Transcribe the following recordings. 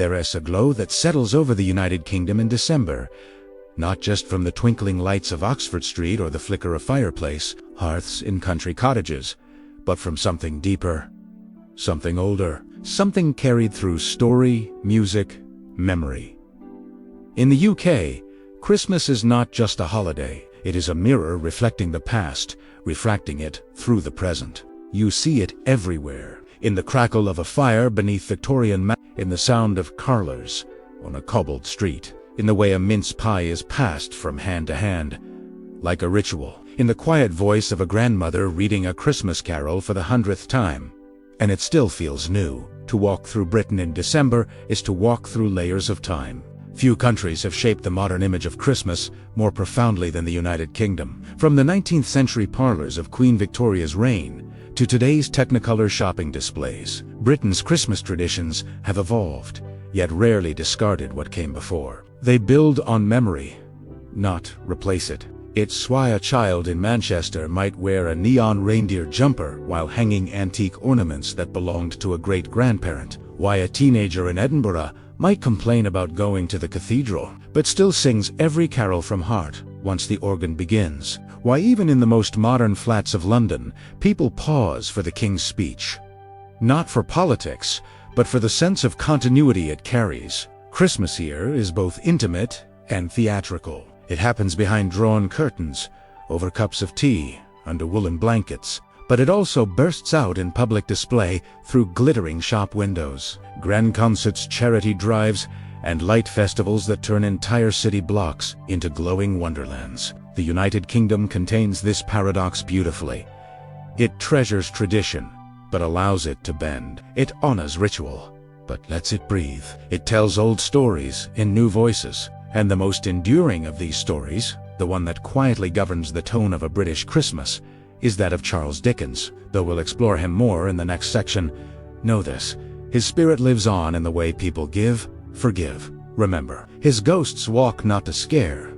There is a glow that settles over the United Kingdom in December, not just from the twinkling lights of Oxford Street or the flicker of fireplace hearths in country cottages, but from something deeper, something older, something carried through story, music, memory. In the UK, Christmas is not just a holiday. It is a mirror reflecting the past, refracting it through the present. You see it everywhere, in the crackle of a fire beneath Victorian in the sound of carolers on a cobbled street, in the way a mince pie is passed from hand to hand, like a ritual, in the quiet voice of a grandmother reading a Christmas carol for the 100th time. And it still feels new. To walk through Britain in December is to walk through layers of time. Few countries have shaped the modern image of Christmas more profoundly than the United Kingdom. From the 19th century parlors of Queen Victoria's reign to today's Technicolor shopping displays, Britain's Christmas traditions have evolved, yet rarely discarded what came before. They build on memory, not replace it. It's why a child in Manchester might wear a neon reindeer jumper while hanging antique ornaments that belonged to a great-grandparent. Why a teenager in Edinburgh might complain about going to the cathedral, but still sings every carol from heart once the organ begins. Why even in the most modern flats of London, people pause for the King's speech. Not for politics, but for the sense of continuity it carries. Christmas here is both intimate and theatrical. It happens behind drawn curtains, over cups of tea, under woolen blankets, but it also bursts out in public display through glittering shop windows, grand concerts, charity drives, and light festivals that turn entire city blocks into glowing wonderlands. The United Kingdom contains this paradox beautifully. It treasures tradition, but allows it to bend. It honors ritual, but lets it breathe. It tells old stories in new voices. And the most enduring of these stories, the one that quietly governs the tone of a British Christmas, is that of Charles Dickens. Though we'll explore him more in the next section, know this: his spirit lives on in the way people give, forgive, remember. His ghosts walk not to scare,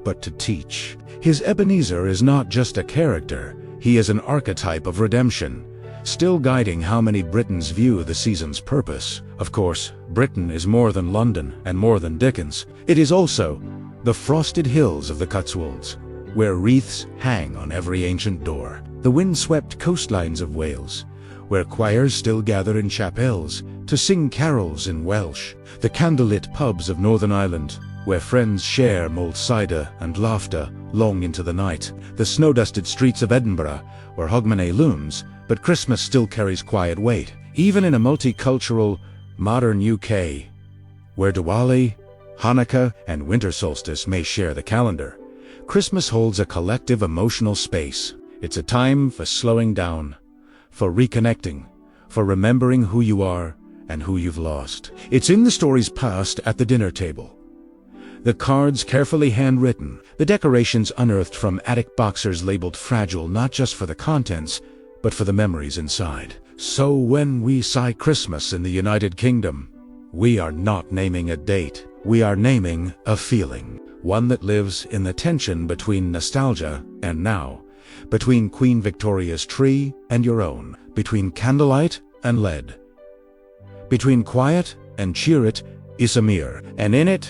but to teach. His Ebenezer is not just a character, he is an archetype of redemption, still guiding how many Britons view the season's purpose. Of course, Britain is more than London and more than Dickens. It is also the frosted hills of the Cotswolds, where wreaths hang on every ancient door, the wind-swept coastlines of Wales, where choirs still gather in chapels to sing carols in Welsh, the candlelit pubs of Northern Ireland, where friends share mulled cider and laughter long into the night, the snow-dusted streets of Edinburgh, where Hogmanay looms, but Christmas still carries quiet weight, even in a multicultural, modern UK, where Diwali, Hanukkah, and winter solstice may share the calendar. Christmas holds a collective emotional space. It's a time for slowing down, for reconnecting, for remembering who you are and who you've lost. It's in the stories passed at the dinner table. The cards carefully handwritten, the decorations unearthed from attic boxers labeled fragile not just for the contents, but for the memories inside. So when we sigh Christmas in the United Kingdom, we are not naming a date. We are naming a feeling, one that lives in the tension between nostalgia and now, between Queen Victoria's tree and your own, between candlelight and lead, between quiet and cheer. It is a mirror, and in it,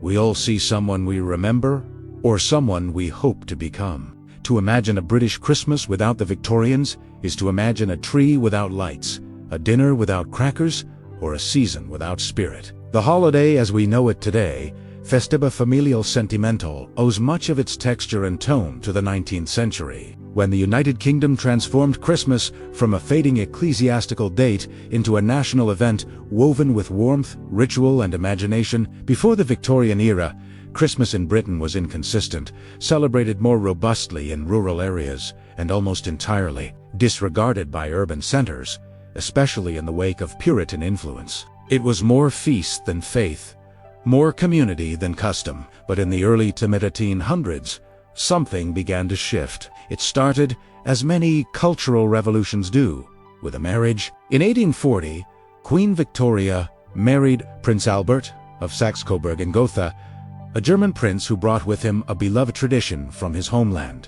we all see someone we remember or someone we hope to become. To imagine a British Christmas without the Victorians is to imagine a tree without lights, a dinner without crackers, or a season without spirit. The holiday as we know it today, festive familial sentimental, owes much of its texture and tone to the 19th century, when the United Kingdom transformed Christmas from a fading ecclesiastical date into a national event woven with warmth, ritual, and imagination. Before the Victorian era, Christmas in Britain was inconsistent, celebrated more robustly in rural areas, and almost entirely disregarded by urban centers, especially in the wake of Puritan influence. It was more feast than faith, more community than custom. But in the early to mid-1800s, something began to shift. It started, as many cultural revolutions do, with a marriage. In 1840, Queen Victoria married Prince Albert of Saxe-Coburg and Gotha, a German prince who brought with him a beloved tradition from his homeland: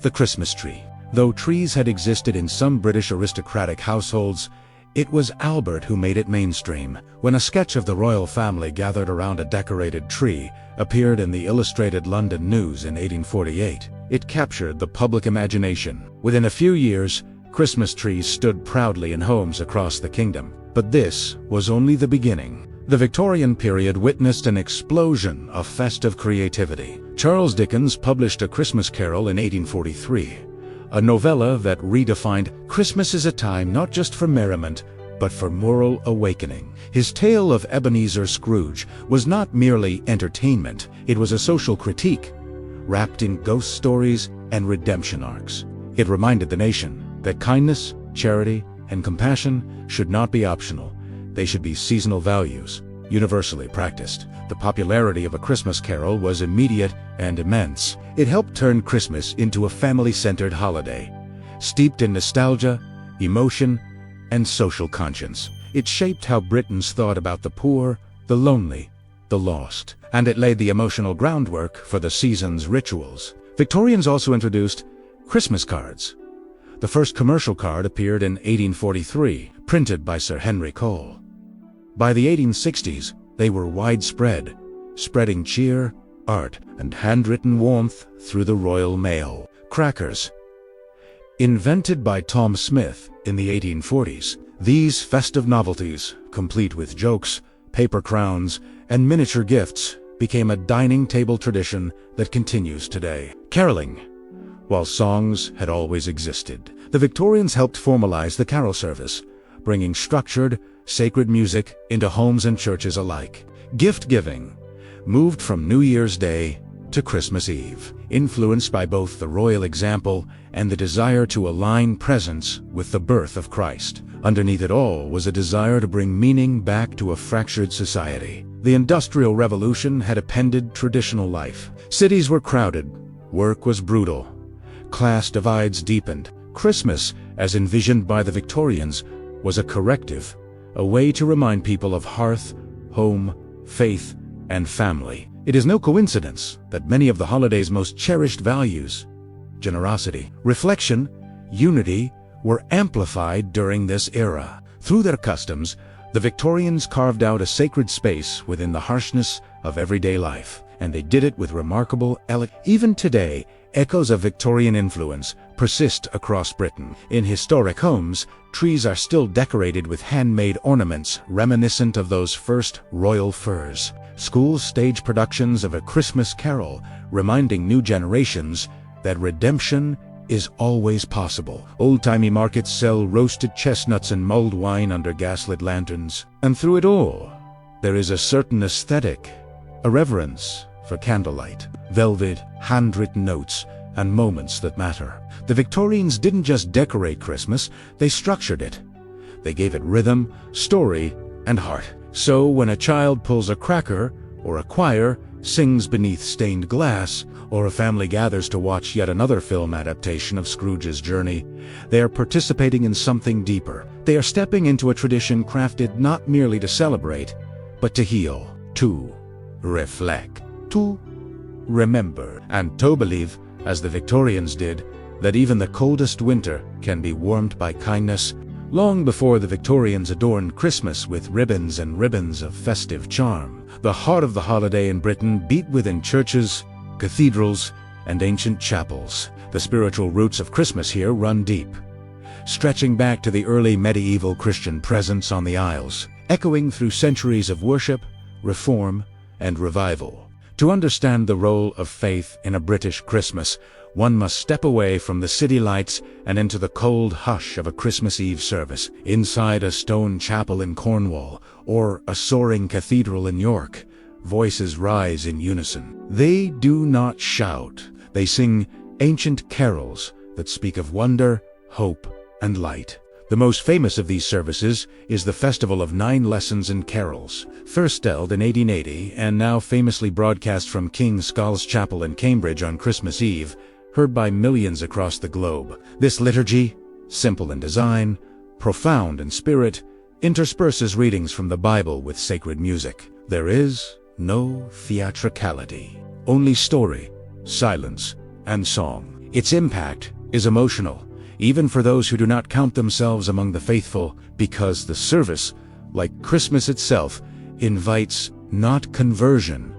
the Christmas tree. Though trees had existed in some British aristocratic households, It was Albert who made it mainstream, when a sketch of the royal family gathered around a decorated tree appeared in the Illustrated London News in 1848. It captured the public imagination. Within a few years, Christmas trees stood proudly in homes across the kingdom. But this was only the beginning. The Victorian period witnessed an explosion of festive creativity. Charles Dickens published A Christmas Carol in 1843, a novella that redefined Christmas as a time not just for merriment, but for moral awakening. His tale of Ebenezer Scrooge was not merely entertainment, it was a social critique, wrapped in ghost stories and redemption arcs. It reminded the nation that kindness, charity, and compassion should not be optional. They should be seasonal values, universally practiced. The popularity of A Christmas Carol was immediate and immense. It helped turn Christmas into a family-centered holiday, steeped in nostalgia, emotion, and social conscience. It shaped how Britons thought about the poor, the lonely, the lost, and it laid the emotional groundwork for the season's rituals. Victorians also introduced Christmas cards. The first commercial card appeared in 1843, printed by Sir Henry Cole. By the 1860s, they were widespread, spreading cheer, art, and handwritten warmth through the royal mail. Crackers. Invented by Tom Smith in the 1840s, these festive novelties, complete with jokes, paper crowns, and miniature gifts, became a dining table tradition that continues today. Caroling. While songs had always existed, the Victorians helped formalize the carol service, bringing structured, sacred music into homes and churches alike. Gift-giving moved from New Year's Day to Christmas Eve, influenced by both the royal example and the desire to align presents with the birth of Christ. Underneath it all was a desire to bring meaning back to a fractured society. The Industrial Revolution had upended traditional life. Cities were crowded, work was brutal, class divides deepened. Christmas, as envisioned by the Victorians, was a corrective, a way to remind people of hearth, home, faith, and family. It is no coincidence that many of the holiday's most cherished values, generosity, reflection, unity, were amplified during this era. Through their customs, the Victorians carved out a sacred space within the harshness of everyday life, and they did it with remarkable elegance. Even today, echoes of Victorian influence persist across Britain. In historic homes, trees are still decorated with handmade ornaments reminiscent of those first royal firs. Schools stage productions of A Christmas Carol, reminding new generations that redemption is always possible. Old-timey markets sell roasted chestnuts and mulled wine under gaslit lanterns. And through it all, there is a certain aesthetic, a reverence for candlelight, velvet, handwritten notes, and moments that matter. The Victorians didn't just decorate Christmas, they structured it. They gave it rhythm, story, and heart. So when a child pulls a cracker, or a choir sings beneath stained glass, or a family gathers to watch yet another film adaptation of Scrooge's journey, they are participating in something deeper. They are stepping into a tradition crafted not merely to celebrate, but to heal, to reflect, to remember, and to believe, as the Victorians did, that even the coldest winter can be warmed by kindness. Long before the Victorians adorned Christmas with ribbons and ribbons of festive charm, the heart of the holiday in Britain beat within churches, cathedrals, and ancient chapels. The spiritual roots of Christmas here run deep, stretching back to the early medieval Christian presence on the Isles, echoing through centuries of worship, reform, and revival. To understand the role of faith in a British Christmas, one must step away from the city lights and into the cold hush of a Christmas Eve service, inside a stone chapel in Cornwall, or a soaring cathedral in York. Voices rise in unison. They do not shout. They sing ancient carols that speak of wonder, hope, and light. The most famous of these services is the Festival of 9 Lessons and Carols, first held in 1880 and now famously broadcast from King Scoll's Chapel in Cambridge on Christmas Eve, heard by millions across the globe. This liturgy, simple in design, profound in spirit, intersperses readings from the Bible with sacred music. There is no theatricality, only story, silence, and song. Its impact is emotional. even for those who do not count themselves among the faithful, because the service, like Christmas itself, invites not conversion,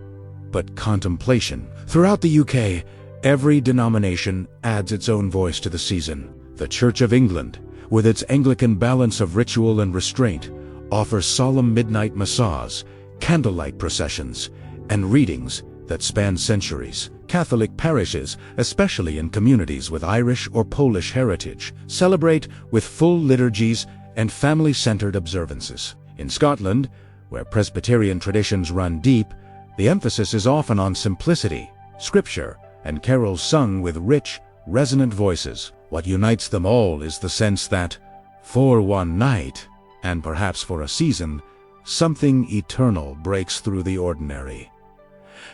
but contemplation. Throughout the UK, every denomination adds its own voice to the season. The Church of England, with its Anglican balance of ritual and restraint, offers solemn midnight mass, candlelight processions, and readings that span centuries. Catholic parishes, especially in communities with Irish or Polish heritage, celebrate with full liturgies and family-centered observances. In Scotland, where Presbyterian traditions run deep, the emphasis is often on simplicity, scripture, and carols sung with rich, resonant voices. What unites them all is the sense that, for one night, and perhaps for a season, something eternal breaks through the ordinary.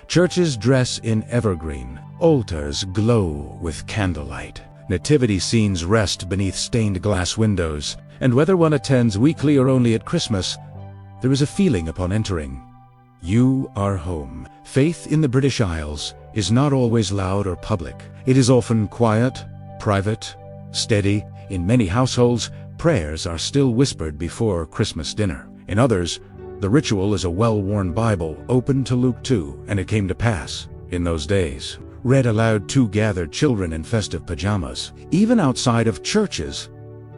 Churches dress in evergreen, altars glow with candlelight, nativity scenes rest beneath stained glass windows, and whether one attends weekly or only at Christmas, there is a feeling upon entering. You are home. Faith in the British Isles is not always loud or public. It is often quiet, private, steady. In many households, prayers are still whispered before Christmas dinner. In others, the ritual is a well-worn Bible open to Luke 2, and it came to pass, in those days, read aloud to gathered children in festive pajamas. Even outside of churches,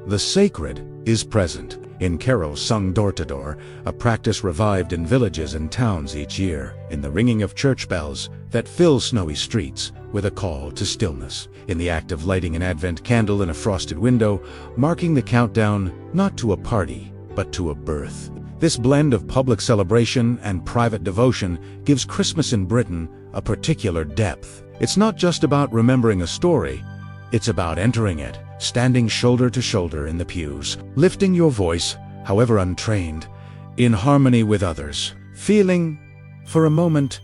the sacred is present. In carols sung door to door, a practice revived in villages and towns each year, in the ringing of church bells that fill snowy streets with a call to stillness, in the act of lighting an Advent candle in a frosted window, marking the countdown not to a party, but to a birth. This blend of public celebration and private devotion gives Christmas in Britain a particular depth. It's not just about remembering a story, it's about entering it, standing shoulder to shoulder in the pews, lifting your voice, however untrained, in harmony with others, feeling, for a moment,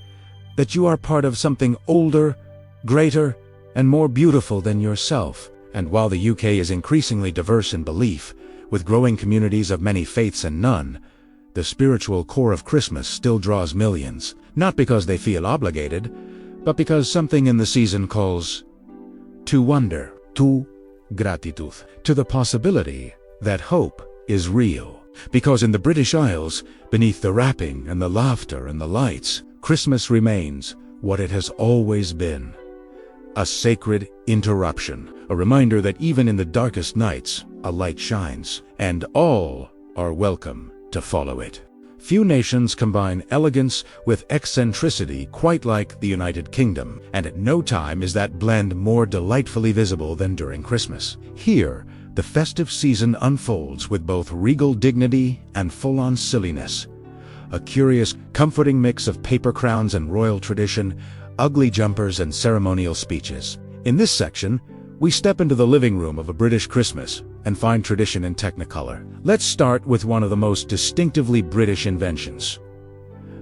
that you are part of something older, greater, and more beautiful than yourself. And while the UK is increasingly diverse in belief, with growing communities of many faiths and none, the spiritual core of Christmas still draws millions, not because they feel obligated, but because something in the season calls to wonder, to gratitude, to the possibility that hope is real. Because in the British Isles, beneath the wrapping and the laughter and the lights, Christmas remains what it has always been. A sacred interruption, a reminder that even in the darkest nights, a light shines, and all are welcome to follow it. Few nations combine elegance with eccentricity quite like the United Kingdom, and at no time is that blend more delightfully visible than during Christmas. Here, the festive season unfolds with both regal dignity and full-on silliness. A curious, comforting mix of paper crowns and royal tradition, ugly jumpers and ceremonial speeches. In this section, we step into the living room of a British Christmas and find tradition in Technicolor. Let's start with one of the most distinctively British inventions,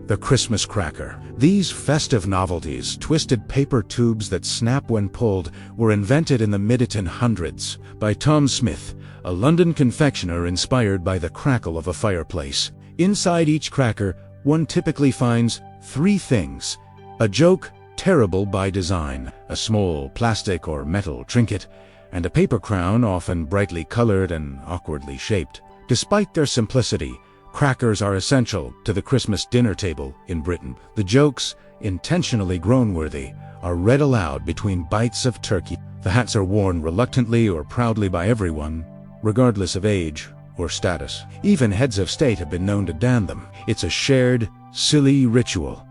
the Christmas cracker. These festive novelties, twisted paper tubes that snap when pulled, were invented in the mid-1800s by Tom Smith, a London confectioner inspired by the crackle of a fireplace. Inside each cracker, one typically finds three things: a joke terrible by design, a small plastic or metal trinket, and a paper crown often brightly colored and awkwardly shaped. Despite their simplicity, crackers are essential to the Christmas dinner table in Britain. The jokes, intentionally groan-worthy, are read aloud between bites of turkey. The hats are worn reluctantly or proudly by everyone, regardless of age or status. Even heads of state have been known to don them. It's a shared, silly ritual,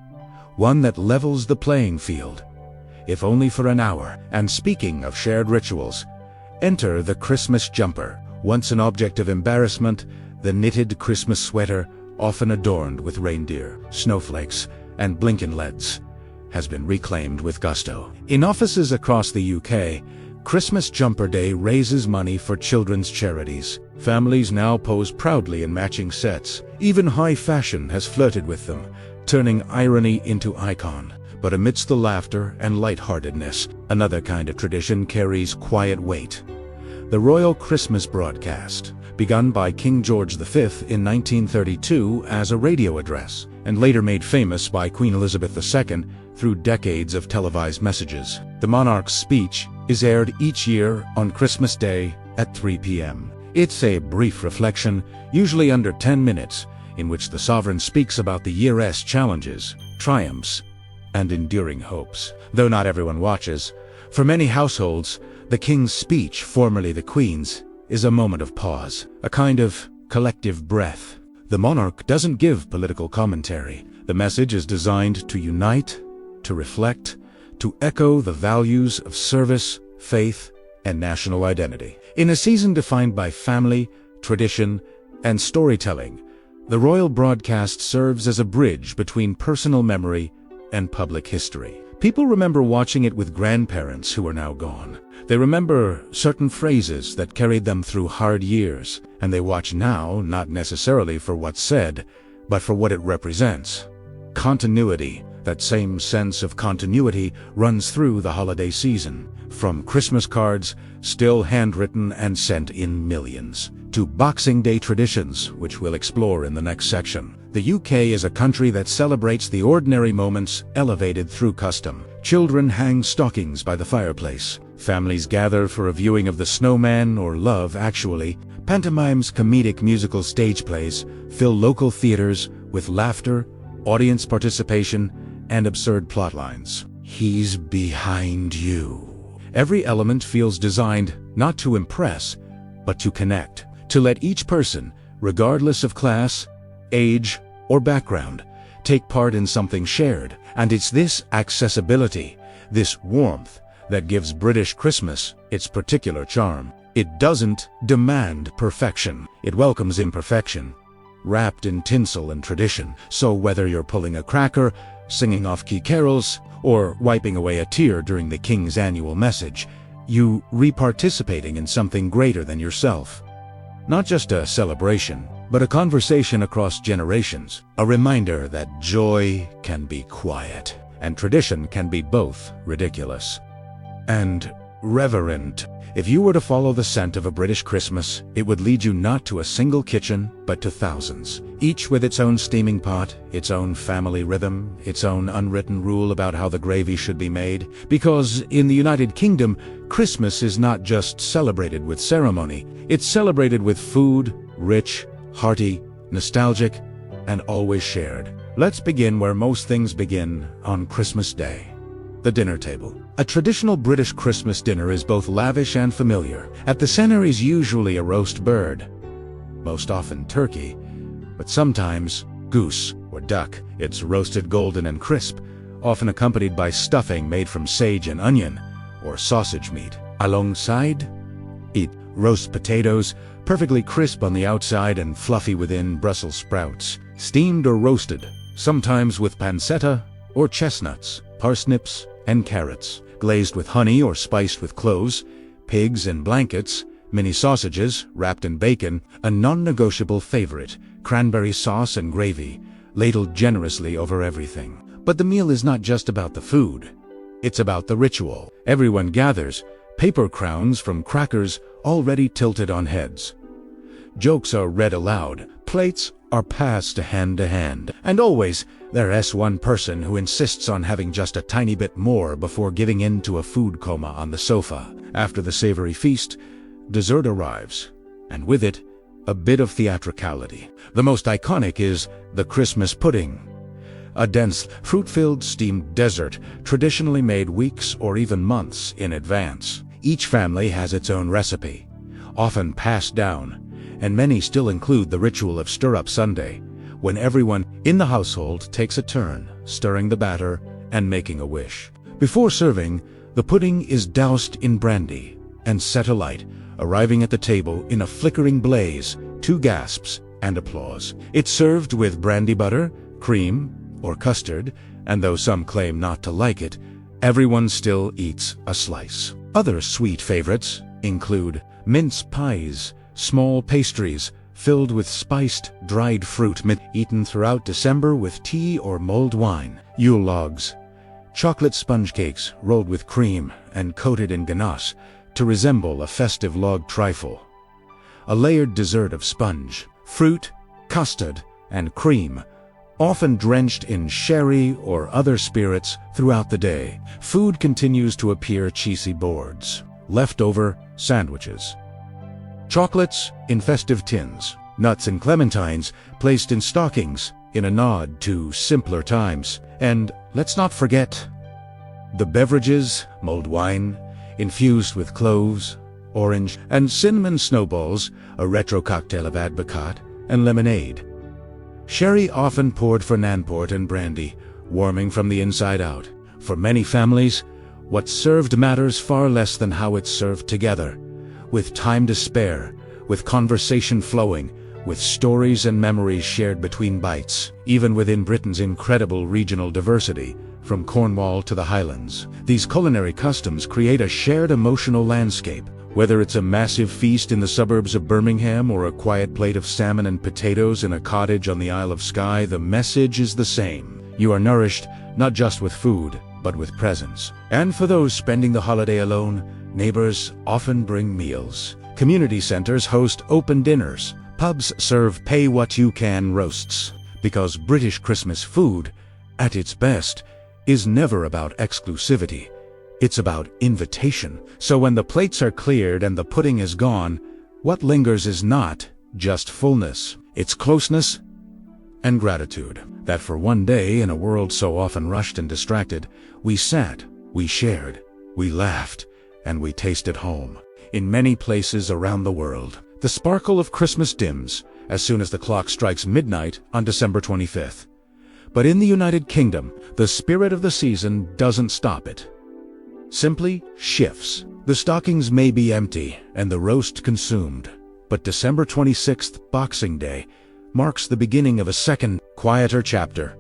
one that levels the playing field, if only for an hour. And speaking of shared rituals, enter the Christmas jumper. Once an object of embarrassment, the knitted Christmas sweater, often adorned with reindeer, snowflakes, and blinking LEDs, has been reclaimed with gusto. In offices across the UK, Christmas Jumper Day raises money for children's charities. Families now pose proudly in matching sets. Even high fashion has flirted with them, turning irony into icon. But amidst the laughter and lightheartedness, another kind of tradition carries quiet weight. The Royal Christmas Broadcast, begun by King George V in 1932 as a radio address, and later made famous by Queen Elizabeth II through decades of televised messages. The monarch's speech is aired each year on Christmas Day at 3 p.m. It's a brief reflection, usually under 10 minutes, in which the sovereign speaks about the year's challenges, triumphs, and enduring hopes. Though not everyone watches, for many households, the king's speech, formerly the queen's, is a moment of pause, a kind of collective breath. The monarch doesn't give political commentary. The message is designed to unite, to reflect, to echo the values of service, faith, and national identity. In a season defined by family, tradition, and storytelling, the royal broadcast serves as a bridge between personal memory and public history. People remember watching it with grandparents who are now gone. They remember certain phrases that carried them through hard years, and they watch now not necessarily for what's said, but for what it represents. Continuity. That same sense of continuity runs through the holiday season, from Christmas cards, still handwritten and sent in millions, to Boxing Day traditions, which we'll explore in the next section. The UK is a country that celebrates the ordinary moments elevated through custom. Children hang stockings by the fireplace. Families gather for a viewing of The Snowman or Love Actually. Pantomimes, comedic musical stage plays fill local theaters with laughter, audience participation, and absurd plotlines. He's behind you. Every element feels designed not to impress, but to connect, to let each person, regardless of class, age, or background, take part in something shared. And it's this accessibility, this warmth, that gives British Christmas its particular charm. It doesn't demand perfection. It welcomes imperfection, wrapped in tinsel and tradition. So whether you're pulling a cracker, singing off-key carols, or wiping away a tear during the King's annual message, you re-participating in something greater than yourself. Not just a celebration, but a conversation across generations, a reminder that joy can be quiet, and tradition can be both ridiculous and reverent. If you were to follow the scent of a British Christmas, it would lead you not to a single kitchen, but to thousands, each with its own steaming pot, its own family rhythm, its own unwritten rule about how the gravy should be made. Because in the United Kingdom, Christmas is not just celebrated with ceremony, it's celebrated with food, rich, hearty, nostalgic, and always shared. Let's begin where most things begin, on Christmas Day. The dinner table. A traditional British Christmas dinner is both lavish and familiar. At the center is usually a roast bird, most often turkey, but sometimes goose or duck. It's roasted golden and crisp, often accompanied by stuffing made from sage and onion, or sausage meat. Alongside, eat roast potatoes, perfectly crisp on the outside and fluffy within. Brussels sprouts, steamed or roasted, sometimes with pancetta or chestnuts, parsnips, and carrots, glazed with honey or spiced with cloves, pigs in blankets, mini sausages wrapped in bacon, a non-negotiable favorite, cranberry sauce and gravy, ladled generously over everything. But the meal is not just about the food. It's about the ritual. Everyone gathers, paper crowns from crackers already tilted on heads. Jokes are read aloud, plates are passed hand to hand, and always there's one person who insists on having just a tiny bit more before giving in to a food coma on the sofa. After the savory feast, dessert arrives, and with it, a bit of theatricality. The most iconic is the Christmas pudding, a dense, fruit-filled steamed dessert traditionally made weeks or even months in advance. Each family has its own recipe, often passed down, and many still include the ritual of Stir-Up Sunday, when everyone in the household takes a turn, stirring the batter and making a wish. Before serving, the pudding is doused in brandy and set alight, arriving at the table in a flickering blaze, 2 gasps, and applause. It's served with brandy butter, cream, or custard, and though some claim not to like it, everyone still eats a slice. Other sweet favorites include mince pies, small pastries filled with spiced, dried fruit eaten throughout December with tea or mulled wine, Yule logs, chocolate sponge cakes rolled with cream and coated in ganache to resemble a festive log trifle, a layered dessert of sponge, fruit, custard, and cream, often drenched in sherry or other spirits throughout the day. Food continues to appear cheesy boards, leftover sandwiches, chocolates in festive tins, nuts and clementines placed in stockings in a nod to simpler times. And let's not forget the beverages, mulled wine, infused with cloves, orange, and cinnamon snowballs, a retro cocktail of advocaat and lemonade. Sherry often poured for Nanport and brandy, warming from the inside out. For many families, what's served matters far less than how it's served together, with time to spare, with conversation flowing, with stories and memories shared between bites. Even within Britain's incredible regional diversity, from Cornwall to the Highlands, these culinary customs create a shared emotional landscape. Whether it's a massive feast in the suburbs of Birmingham or a quiet plate of salmon and potatoes in a cottage on the Isle of Skye, the message is the same. You are nourished not just with food, but with presence. And for those spending the holiday alone, neighbors often bring meals. Community centers host open dinners. Pubs serve pay-what-you-can roasts. Because British Christmas food, at its best, is never about exclusivity. It's about invitation. So when the plates are cleared and the pudding is gone, what lingers is not just fullness. It's closeness and gratitude. That for one day in a world so often rushed and distracted, we sat, we shared, we laughed, and we tasted home. In many places around the world, the sparkle of Christmas dims as soon as the clock strikes midnight on December 25th. But in the United Kingdom, the spirit of the season doesn't stop it. Simply shifts. The stockings may be empty and the roast consumed, but December 26th, Boxing Day, marks the beginning of a second, quieter chapter.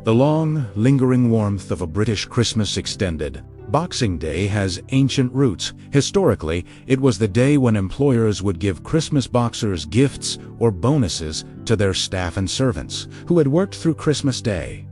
The long, lingering warmth of a British Christmas extended. Boxing Day has ancient roots. Historically, it was the day when employers would give Christmas boxers gifts or bonuses to their staff and servants who had worked through Christmas Day.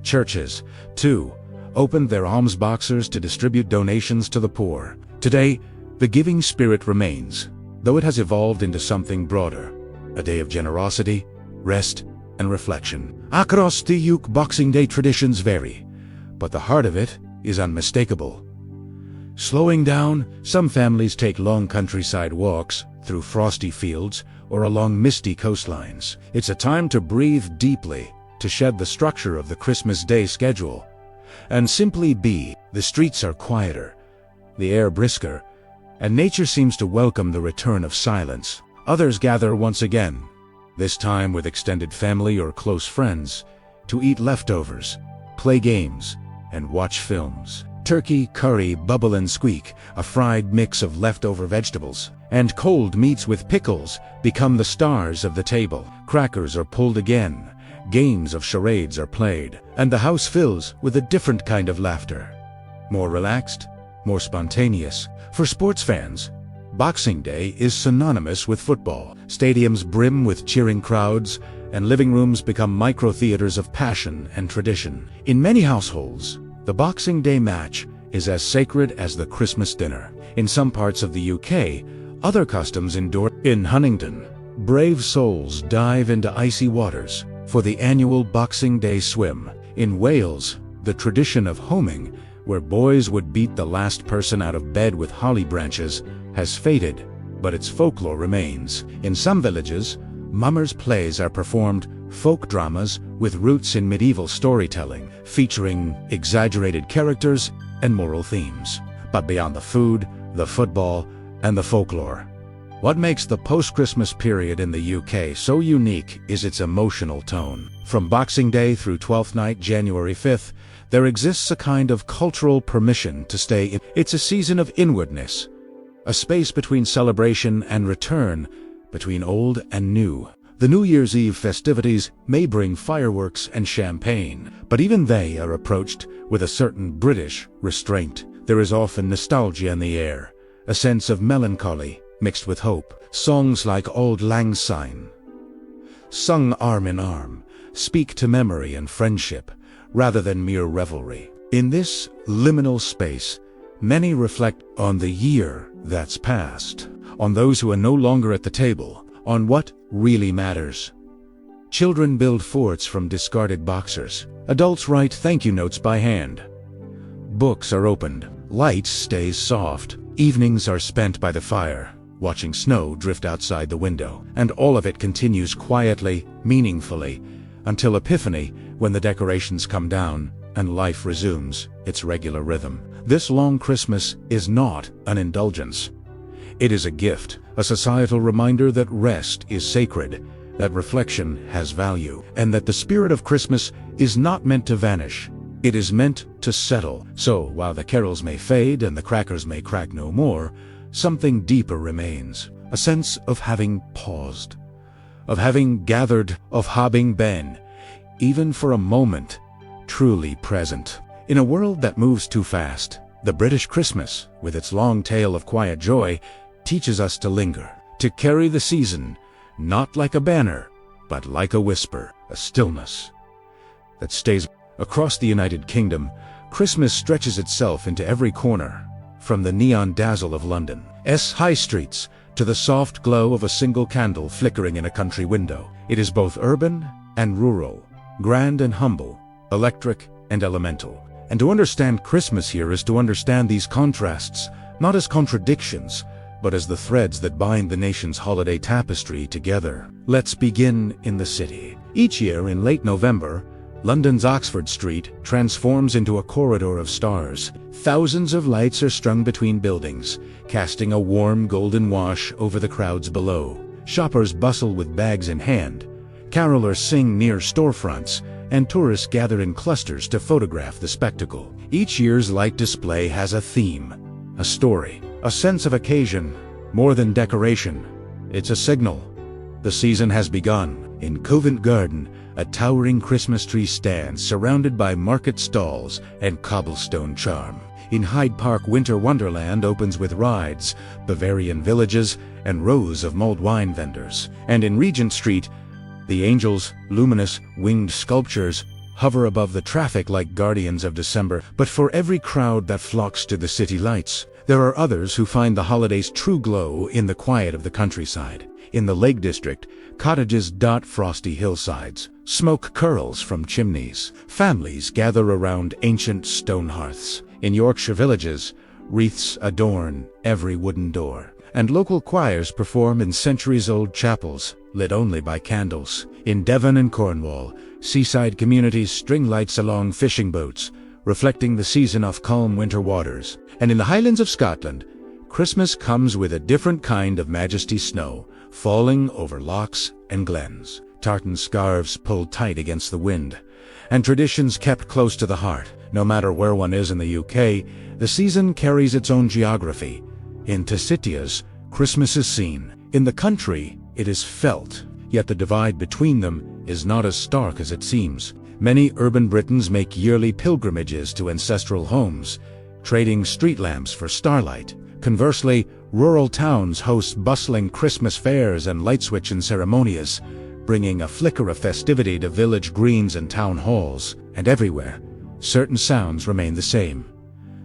Churches, too, opened their alms boxes to distribute donations to the poor. Today, the giving spirit remains, though it has evolved into something broader. A day of generosity, rest, and reflection. Across the UK, Boxing Day traditions vary, but the heart of it is unmistakable. Slowing down, some families take long countryside walks through frosty fields or along misty coastlines. It's a time to breathe deeply, to shed the structure of the Christmas Day schedule, and simply be. The streets are quieter, the air brisker, and nature seems to welcome the return of silence. Others gather once again, this time with extended family or close friends, to eat leftovers, play games, and watch films. Turkey, curry, bubble and squeak, a fried mix of leftover vegetables, and cold meats with pickles become the stars of the table. Crackers are pulled again, games of charades are played, and the house fills with a different kind of laughter. More relaxed, more spontaneous. For sports fans, Boxing Day is synonymous with football. Stadiums brim with cheering crowds, and living rooms become micro-theaters of passion and tradition. In many households, the Boxing Day match is as sacred as the Christmas dinner. In some parts of the UK, other customs endure. In Huntingdon, brave souls dive into icy waters for the annual Boxing Day swim. In Wales, the tradition of homing, where boys would beat the last person out of bed with holly branches, has faded, but its folklore remains. In some villages, mummers' plays are performed, folk dramas with roots in medieval storytelling, featuring exaggerated characters and moral themes. But beyond the food, the football, and the folklore, what makes the post-Christmas period in the UK so unique is its emotional tone. From Boxing Day through Twelfth Night, January 5th, there exists a kind of cultural permission to stay in. It's a season of inwardness, a space between celebration and return, between old and new. The New Year's Eve festivities may bring fireworks and champagne, but even they are approached with a certain British restraint. There is often nostalgia in the air, a sense of melancholy mixed with hope. Songs like Auld Lang Syne, sung arm in arm, speak to memory and friendship, rather than mere revelry. In this liminal space, many reflect on the year that's passed, on those who are no longer at the table, on what really matters. Children build forts from discarded boxers. Adults write thank you notes by hand. Books are opened. Light stays soft. Evenings are spent by the fire, watching snow drift outside the window. And all of it continues quietly, meaningfully, until Epiphany, when the decorations come down and life resumes its regular rhythm. This long Christmas is not an indulgence. It is a gift, a societal reminder that rest is sacred, that reflection has value, and that the spirit of Christmas is not meant to vanish. It is meant to settle. So, while the carols may fade and the crackers may crack no more, something deeper remains. A sense of having paused, of having gathered, of having been, even for a moment, truly present. In a world that moves too fast, the British Christmas, with its long tale of quiet joy, teaches us to linger, to carry the season, not like a banner, but like a whisper, a stillness that stays. Across the United Kingdom, Christmas stretches itself into every corner, from the neon dazzle of London's high streets to the soft glow of a single candle flickering in a country window. It is both urban and rural, grand and humble, electric and elemental. And to understand Christmas here is to understand these contrasts, not as contradictions, but as the threads that bind the nation's holiday tapestry together. Let's begin in the city. Each year in late November, London's Oxford Street transforms into a corridor of stars. Thousands of lights are strung between buildings, casting a warm golden wash over the crowds below. Shoppers bustle with bags in hand, carolers sing near storefronts, and tourists gather in clusters to photograph the spectacle. Each year's light display has a theme, a story, a sense of occasion. More than decoration, it's a signal. The season has begun. In Covent Garden, a towering Christmas tree stands, surrounded by market stalls and cobblestone charm. In Hyde Park, Winter Wonderland opens with rides, Bavarian villages, and rows of mulled wine vendors. And in Regent Street, the angels, luminous, winged sculptures, hover above the traffic like guardians of December. But for every crowd that flocks to the city lights, there are others who find the holiday's true glow in the quiet of the countryside. In the Lake District, cottages dot frosty hillsides. Smoke curls from chimneys. Families gather around ancient stone hearths. In Yorkshire villages, wreaths adorn every wooden door. And local choirs perform in centuries-old chapels, lit only by candles. In Devon and Cornwall, seaside communities string lights along fishing boats, reflecting the season of calm winter waters. And in the Highlands of Scotland, Christmas comes with a different kind of majesty snow, falling over lochs and glens. Tartan scarves pulled tight against the wind, and traditions kept close to the heart. No matter where one is in the UK, the season carries its own geography. In Tessitia's, Christmas is seen. In the country, it is felt. Yet the divide between them is not as stark as it seems. Many urban Britons make yearly pilgrimages to ancestral homes, trading street lamps for starlight. Conversely, rural towns host bustling Christmas fairs and light switching ceremonies, bringing a flicker of festivity to village greens and town halls. And everywhere, certain sounds remain the same.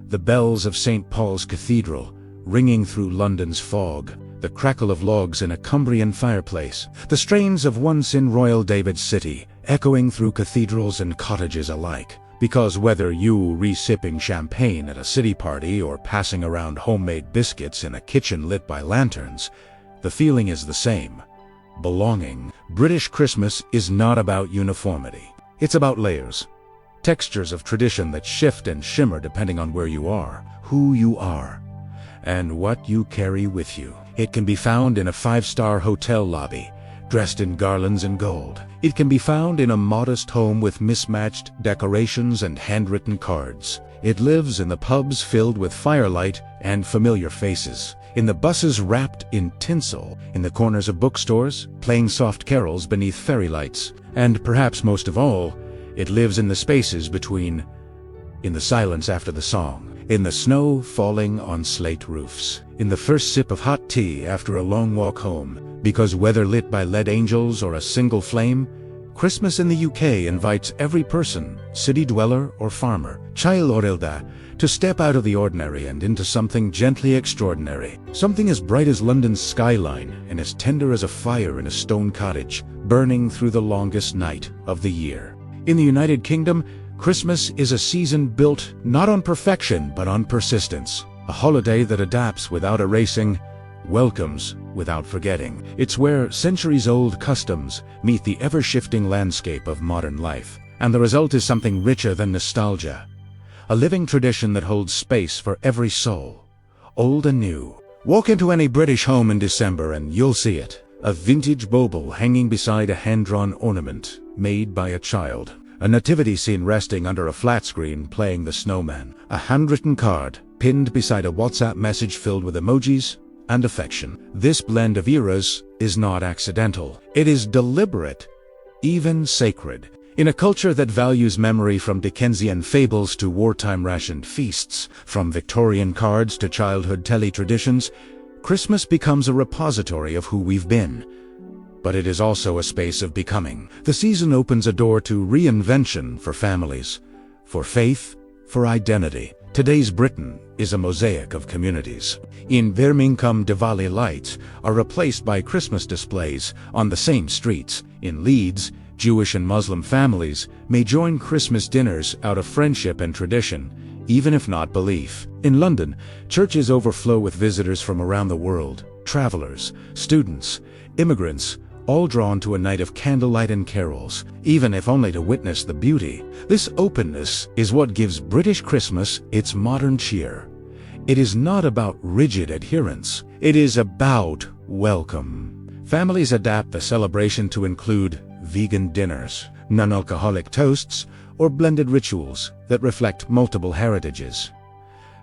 The bells of St. Paul's Cathedral, ringing through London's fog, the crackle of logs in a Cumbrian fireplace, the strains of once in Royal David's city, echoing through cathedrals and cottages alike. Because whether you re-sipping champagne at a city party or passing around homemade biscuits in a kitchen lit by lanterns, the feeling is the same: belonging. British Christmas is not about uniformity. It's about layers, textures of tradition that shift and shimmer depending on where you are, who you are, and what you carry with you. It can be found in a five-star hotel lobby, dressed in garlands and gold. It can be found in a modest home with mismatched decorations and handwritten cards. It lives in the pubs filled with firelight and familiar faces, in the buses wrapped in tinsel, in the corners of bookstores, playing soft carols beneath fairy lights. And perhaps most of all, it lives in the spaces between, in the silence after the song, in the snow falling on slate roofs, in the first sip of hot tea after a long walk home. Because whether lit by lead angels or a single flame, Christmas in the UK invites every person, city dweller or farmer, child or elder, to step out of the ordinary and into something gently extraordinary. Something as bright as London's skyline and as tender as a fire in a stone cottage, burning through the longest night of the year. In the United Kingdom, Christmas is a season built not on perfection but on persistence. A holiday that adapts without erasing, welcomes without forgetting. It's where centuries-old customs meet the ever-shifting landscape of modern life. And the result is something richer than nostalgia. A living tradition that holds space for every soul, old and new. Walk into any British home in December and you'll see it. A vintage bauble hanging beside a hand-drawn ornament made by a child. A nativity scene resting under a flat screen playing the snowman. A handwritten card pinned beside a WhatsApp message filled with emojis and affection. This blend of eras is not accidental. It is deliberate, even sacred. In a culture that values memory, from Dickensian fables to wartime rationed feasts, from Victorian cards to childhood telly-traditions, Christmas becomes a repository of who we've been. But it is also a space of becoming. The season opens a door to reinvention for families, for faith, for identity. Today's Britain is a mosaic of communities. In Birmingham, Diwali lights are replaced by Christmas displays on the same streets. In Leeds, Jewish and Muslim families may join Christmas dinners out of friendship and tradition, even if not belief. In London, churches overflow with visitors from around the world, travelers, students, immigrants, all drawn to a night of candlelight and carols, even if only to witness the beauty. This openness is what gives British Christmas its modern cheer. It is not about rigid adherence. It is about welcome. Families adapt the celebration to include vegan dinners, non-alcoholic toasts, or blended rituals that reflect multiple heritages.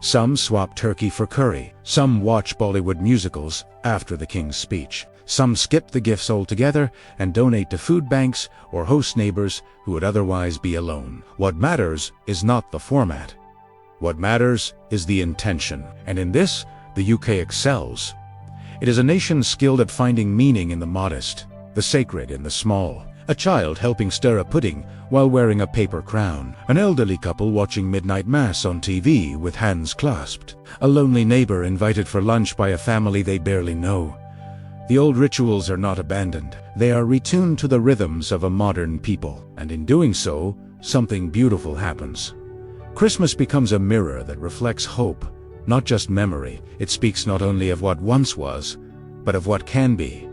Some swap turkey for curry. Some watch Bollywood musicals after the King's speech. Some skip the gifts altogether and donate to food banks or host neighbors who would otherwise be alone. What matters is not the format. What matters is the intention. And in this, the UK excels. It is a nation skilled at finding meaning in the modest, the sacred in the small. A child helping stir a pudding while wearing a paper crown. An elderly couple watching midnight mass on TV with hands clasped. A lonely neighbor invited for lunch by a family they barely know. The old rituals are not abandoned. They are retuned to the rhythms of a modern people. And in doing so, something beautiful happens. Christmas becomes a mirror that reflects hope, not just memory. It speaks not only of what once was, but of what can be.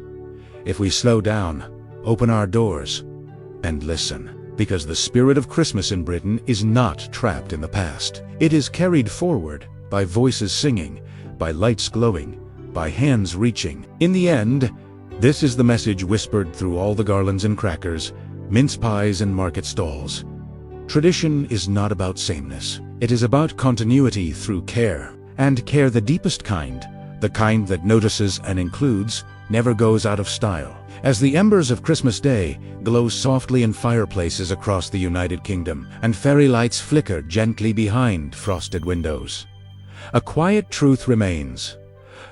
If we slow down, open our doors, and listen. Because the spirit of Christmas in Britain is not trapped in the past. It is carried forward by voices singing, by lights glowing, by hands reaching. In the end, this is the message whispered through all the garlands and crackers, mince pies and market stalls. Tradition is not about sameness. It is about continuity through care. And care the deepest kind, the kind that notices and includes, never goes out of style. As the embers of Christmas Day glow softly in fireplaces across the United Kingdom, and fairy lights flicker gently behind frosted windows, a quiet truth remains.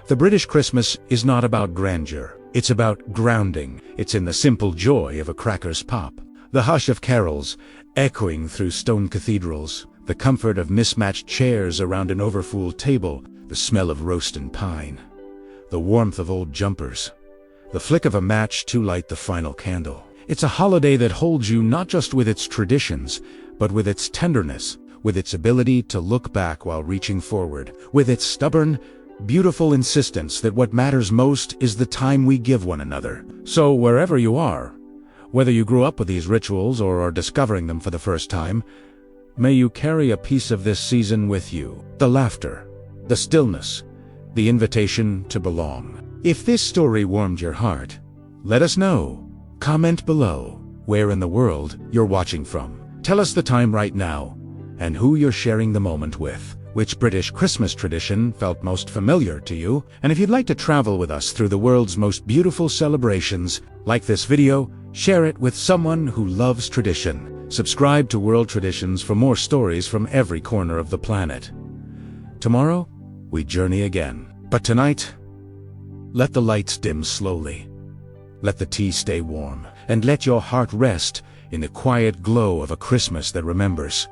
The British Christmas is not about grandeur. It's about grounding. It's in the simple joy of a cracker's pop, the hush of carols echoing through stone cathedrals, the comfort of mismatched chairs around an overfull table, the smell of roast and pine, the warmth of old jumpers, the flick of a match to light the final candle. It's a holiday that holds you not just with its traditions, but with its tenderness, with its ability to look back while reaching forward, with its stubborn, beautiful insistence that what matters most is the time we give one another. So wherever you are, whether you grew up with these rituals or are discovering them for the first time, may you carry a piece of this season with you. The laughter, the stillness, the invitation to belong. If this story warmed your heart, let us know. Comment below where in the world you're watching from. Tell us the time right now and who you're sharing the moment with. Which British Christmas tradition felt most familiar to you? And if you'd like to travel with us through the world's most beautiful celebrations, like this video, share it with someone who loves tradition. Subscribe to World Traditions for more stories from every corner of the planet. Tomorrow, we journey again. But tonight, let the lights dim slowly. Let the tea stay warm, and let your heart rest in the quiet glow of a Christmas that remembers.